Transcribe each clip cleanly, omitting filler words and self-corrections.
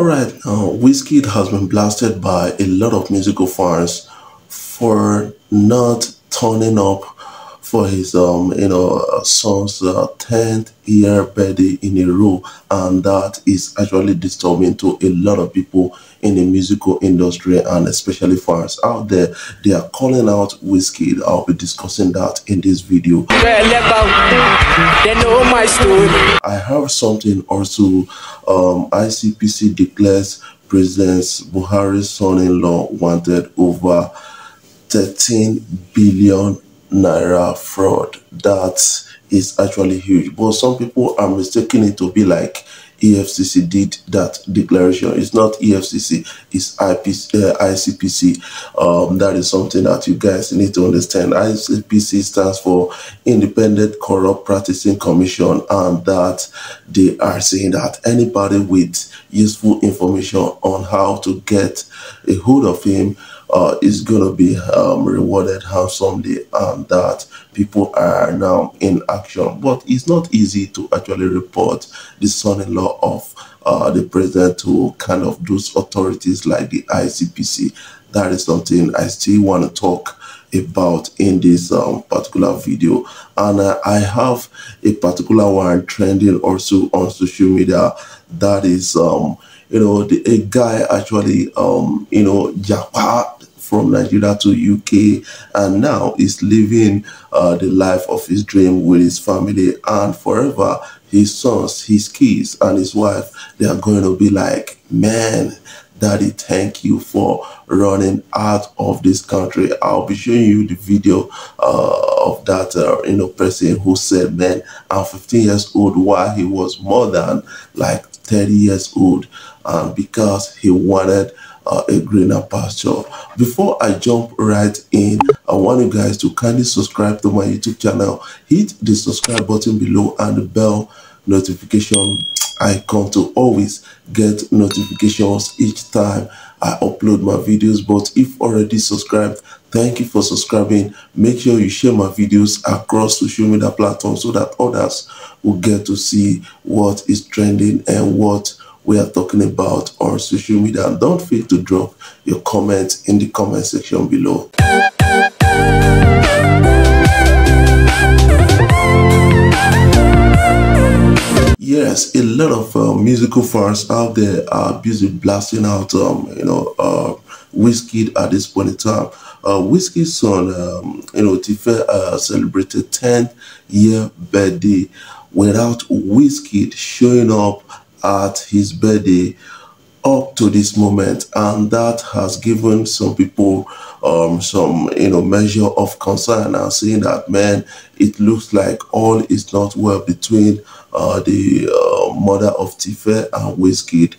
Alright, Wizkid has been blasted by a lot of musical fans for not turning up for his son's 10th year birthday in a row, and that is actually disturbing to a lot of people in the musical industry, and especially fans out there. They are calling out Wizkid. I'll be discussing that in this video. They know my story. I have something also. ICPC declares President Buhari's son-in-law wanted over 13 billion naira fraud. That is actually huge, but some people are mistaking it to be like EFCC did that declaration. It's not EFCC, it's ICPC. That is something that you guys need to understand. ICPC stands for Independent Corrupt Practicing Commission, and that they are saying that anybody with useful information on how to get a hold of him is going to be rewarded handsomely, and that people are now in action. But it's not easy to actually report the son-in-law of the president to kind of those authorities like the ICPC. That is something I still want to talk about in this particular video, and I have a particular one trending also on social media. That is a guy actually japa from Nigeria to UK, and now is living the life of his dream with his family, and forever his sons, his kids, and his wife, they are going to be like, man, Daddy, thank you for running out of this country. I'll be showing you the video of that person who said, man, I'm 15 years old while he was more than like 30 years old, because he wanted a greener pasture. Before I jump right in, I want you guys to kindly subscribe to my YouTube channel. Hit the subscribe button below and the bell notification icon to always get notifications each time I upload my videos. But if already subscribed, thank you for subscribing. Make sure you share my videos across social media platforms so that others will get to see what is trending and what we are talking about on social media. And don't fail to drop your comments in the comment section below. Yes, a lot of musical fans out there are busy blasting out Wizkid at this point in time. Wizkid's son Tife celebrated 10th year birthday without Wizkid showing up at his birthday up to this moment, and that has given some people some measure of concern, and saying that, man, it looks like all is not well between the mother of Tife and Wizkid.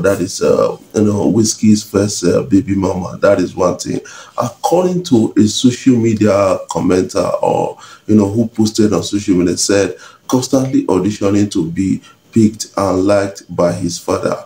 That is Wizkid's first baby mama. That is one thing, according to a social media commenter, or who posted on social media, said constantly auditioning to be picked and liked by his father.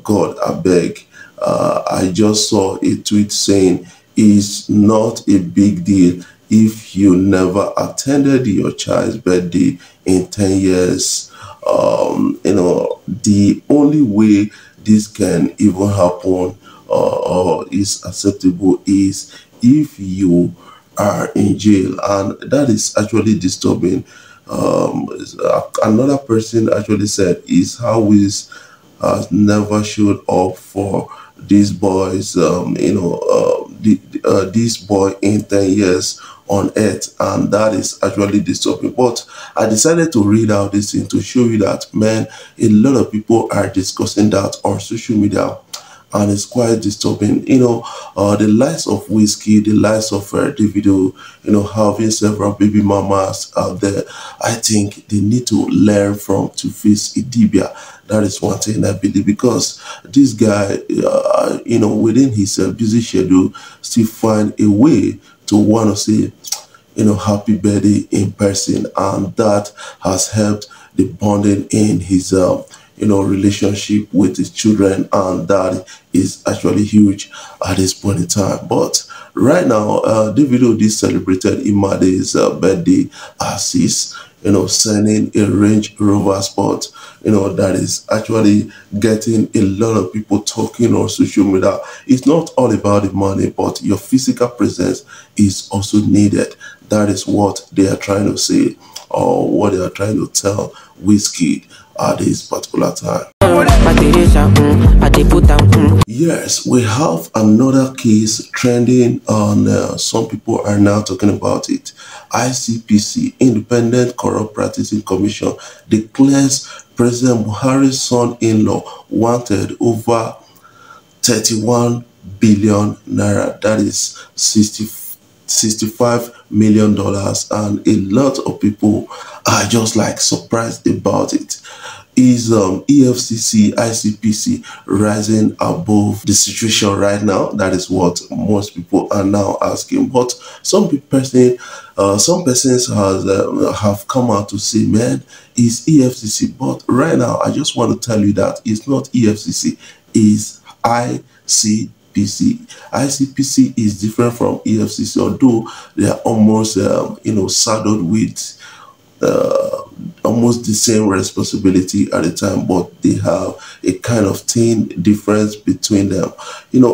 God, I beg. I just saw a tweet saying it's not a big deal if you never attended your child's birthday in 10 years. The only way this can even happen or is acceptable is if you are in jail, and that is actually disturbing. Another person actually said is how is has never showed up for these boys, this boy in 10 years on earth, and that is actually disturbing. But I decided to read out this thing to show you that, man, a lot of people are discussing that on social media, and it's quite disturbing. The likes of Wizkid, the likes of Davido, having several baby mamas out there, I think they need to learn from Two-Face Idibia. That is one thing I believe, because this guy, within his busy schedule, still find a way to want to say, happy birthday in person, and that has helped the bonding in his relationship with his children, and that is actually huge at this point in time. But right now, Davido did celebrated Imade's birthday as his selling a Range Rover Sport, that is actually getting a lot of people talking on social media. It's not all about the money, but your physical presence is also needed. That is what they are trying to say, or what they are trying to tell Wizkid at this particular time. Yes, we have another case trending on, some people are now talking about it. ICPC, Independent Corrupt Practicing Commission, declares President Buhari's son-in-law wanted over 31 billion naira, that is $65 million, and a lot of people are just like surprised about it. Is EFCC, ICPC rising above the situation right now? That is what most people are now asking. But some persons have come out to say, man, it's EFCC. But right now, I just want to tell you that it's not EFCC, it's ICPC. ICPC is different from EFCC, although they are almost, saddled with almost the same responsibility at the time, but they have a kind of thin difference between them.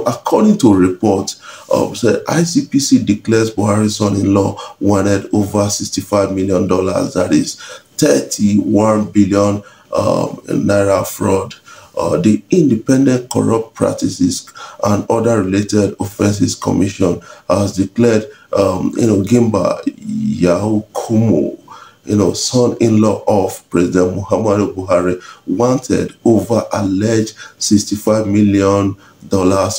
According to a report, said ICPC declares Buhari's son-in-law wanted over $65 million, that is 31 billion naira fraud. The Independent Corrupt Practices and Other Related Offences Commission has declared, Gimba Yahukumo, son-in-law of President Muhammadu Buhari, wanted over alleged $65 million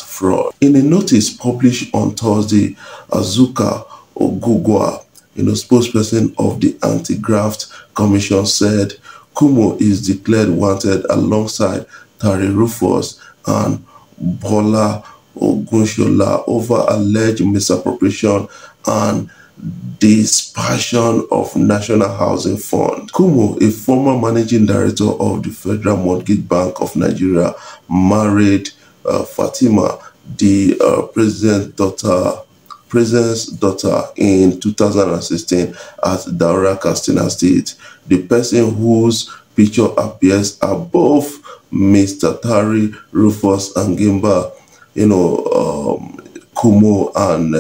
fraud. In a notice published on Thursday, Azuka Ogugwa, spokesperson of the Anti-Graft Commission, said Kumo is declared wanted alongside Tari Rufus and Bola Ogunshola over alleged misappropriation and dispersion of National Housing Fund. Kumo, a former managing director of the Federal Mortgage Bank of Nigeria, married Fatima, the president's daughter, in 2016 at Daura, Katsina State. The person whose picture appears above Mr. Tari Rufus and Gimba, Kumo and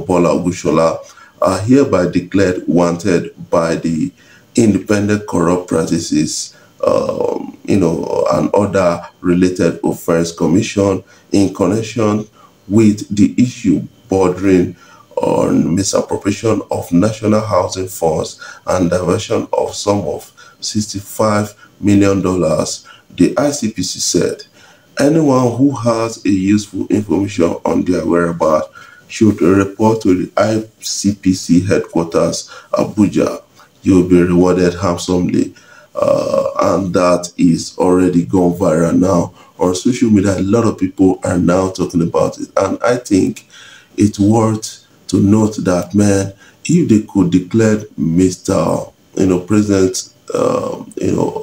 Bola Ogushola, are hereby declared wanted by the Independent Corrupt Practices, and other related offense commission in connection with the issue bordering on misappropriation of national housing funds and diversion of sum of $65 million. The ICPC said anyone who has a useful information on their whereabouts should report to the ICPC headquarters, Abuja. You'll be rewarded handsomely. And that is already gone viral now on social media. A lot of people are now talking about it. And I think it's worth to note that, man, if they could declare Mr. President's,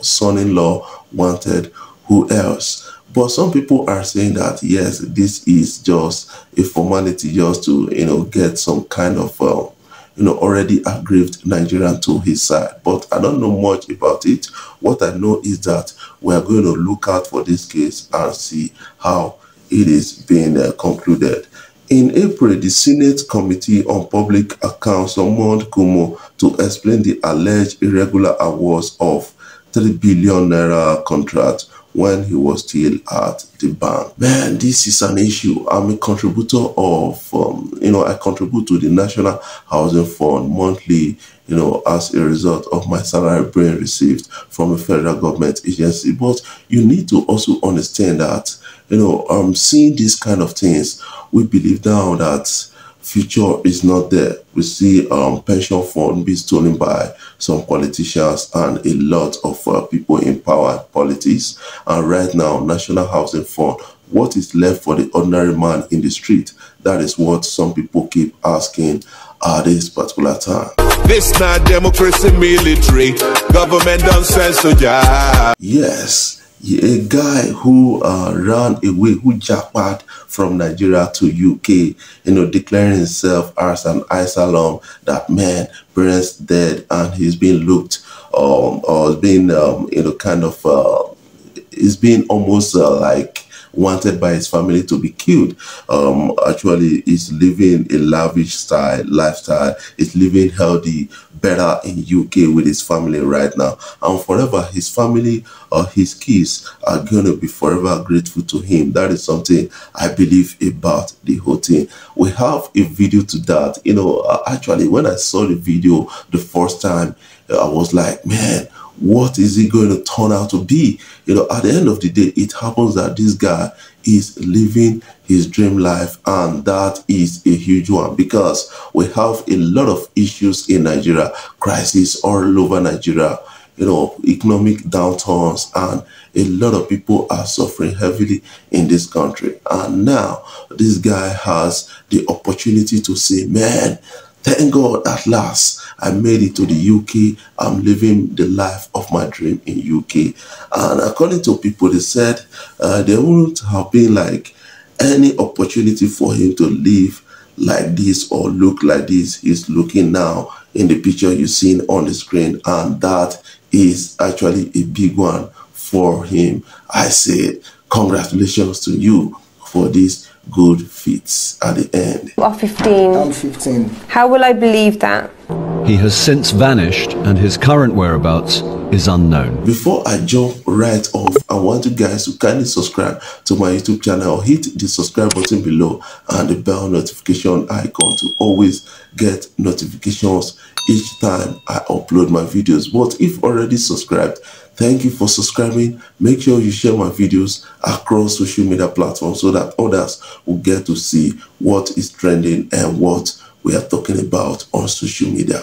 son-in-law wanted, who else? But some people are saying that, yes, this is just a formality just to, get some kind of, already aggrieved Nigerian to his side. But I don't know much about it. What I know is that we are going to look out for this case and see how it is being concluded. In April, the Senate Committee on Public Accounts summoned Kumo to explain the alleged irregular awards of 3 billion naira contract when he was still at the bank. Man, this is an issue. I'm a contributor of, I contribute to the National Housing Fund monthly, as a result of my salary being received from a federal government agency. But you need to also understand that, seeing these kind of things, we believe now that future is not there. We see pension fund be stolen by some politicians and a lot of people in power and politics. And right now, National Housing Fund, what is left for the ordinary man in the street? That is what some people keep asking at this particular time. This not democracy military. Government don't censor ya. Yes. a guy who ran away, who jackpot from Nigeria to UK, declaring himself as an asylum, that man, parents dead, and he's being looked, or being, kind of, is being almost like wanted by his family to be killed. Actually, he's living a lavish lifestyle. He's living healthy, better in UK with his family right now. And forever, his family or his kids are going to be forever grateful to him. That is something I believe about the whole thing. We have a video to that. Actually, when I saw the video the first time, I was like, man, what is it going to turn out to be? At the end of the day, it happens that this guy is living his dream life, and that is a huge one, because we have a lot of issues in Nigeria, crisis all over Nigeria, economic downturns, and a lot of people are suffering heavily in this country. And now this guy has the opportunity to say, man, thank God, at last I made it to the UK. I'm living the life of my dream in UK. And according to people, they said there wouldn't have been like any opportunity for him to live like this or look like this. He's looking now in the picture you've seen on the screen, and that is actually a big one for him. I say congratulations to you for this good feats at the end. You are 15. I'm 15. How will I believe that? He has since vanished, and his current whereabouts is unknown. Before I jump right off, I want you guys to kindly subscribe to my YouTube channel. Hit the subscribe button below and the bell notification icon to always get notifications each time I upload my videos. But if already subscribed, thank you for subscribing. Make sure you share my videos across social media platforms so that others will get to see what is trending and what we are talking about on social media.